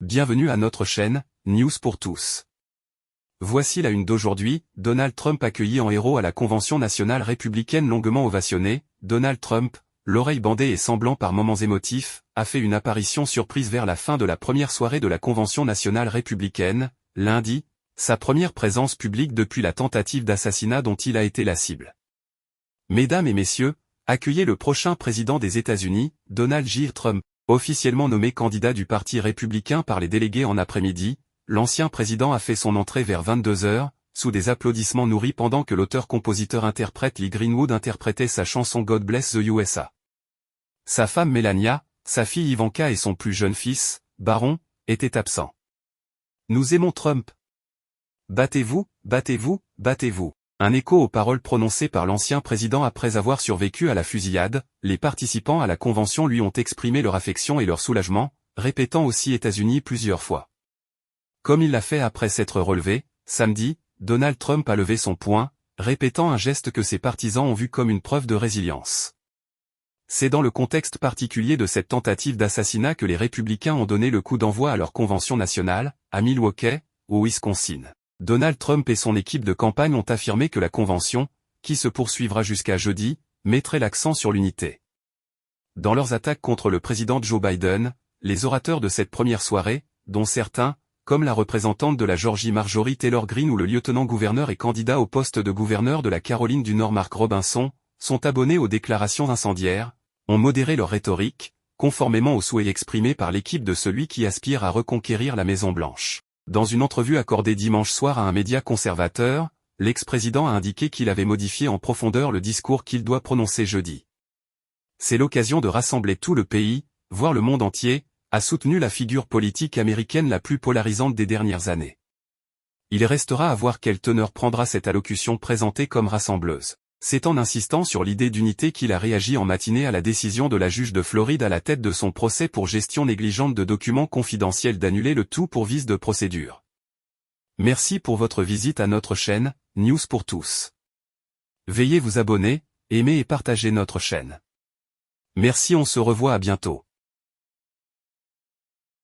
Bienvenue à notre chaîne, News pour tous. Voici la une d'aujourd'hui, Donald Trump accueilli en héros à la Convention nationale républicaine longuement ovationnée. Donald Trump, l'oreille bandée et semblant par moments émotifs, a fait une apparition surprise vers la fin de la première soirée de la Convention nationale républicaine, lundi, sa première présence publique depuis la tentative d'assassinat dont il a été la cible. Mesdames et messieurs, accueillez le prochain président des États-Unis, Donald J. Trump. Officiellement nommé candidat du Parti républicain par les délégués en après-midi, l'ancien président a fait son entrée vers 22 heures, sous des applaudissements nourris pendant que l'auteur-compositeur-interprète Lee Greenwood interprétait sa chanson God Bless the USA. Sa femme Melania, sa fille Ivanka et son plus jeune fils, Barron, étaient absents. Nous aimons Trump. Battez-vous, battez-vous, battez-vous. Un écho aux paroles prononcées par l'ancien président après avoir survécu à la fusillade. Les participants à la convention lui ont exprimé leur affection et leur soulagement, répétant aussi États-Unis plusieurs fois. Comme il l'a fait après s'être relevé, samedi, Donald Trump a levé son poing, répétant un geste que ses partisans ont vu comme une preuve de résilience. C'est dans le contexte particulier de cette tentative d'assassinat que les républicains ont donné le coup d'envoi à leur convention nationale, à Milwaukee, au Wisconsin. Donald Trump et son équipe de campagne ont affirmé que la convention, qui se poursuivra jusqu'à jeudi, mettrait l'accent sur l'unité. Dans leurs attaques contre le président Joe Biden, les orateurs de cette première soirée, dont certains, comme la représentante de la Georgie Marjorie Taylor Greene ou le lieutenant-gouverneur et candidat au poste de gouverneur de la Caroline du Nord Mark Robinson, sont abonnés aux déclarations incendiaires, ont modéré leur rhétorique, conformément aux souhaits exprimés par l'équipe de celui qui aspire à reconquérir la Maison-Blanche. Dans une entrevue accordée dimanche soir à un média conservateur, l'ex-président a indiqué qu'il avait modifié en profondeur le discours qu'il doit prononcer jeudi. C'est l'occasion de rassembler tout le pays, voire le monde entier, a soutenu la figure politique américaine la plus polarisante des dernières années. Il restera à voir quelle teneur prendra cette allocution présentée comme rassembleuse. C'est en insistant sur l'idée d'unité qu'il a réagi en matinée à la décision de la juge de Floride à la tête de son procès pour gestion négligente de documents confidentiels d'annuler le tout pour vice de procédure. Merci pour votre visite à notre chaîne, News pour tous. Veuillez vous abonner, aimer et partager notre chaîne. Merci, on se revoit à bientôt.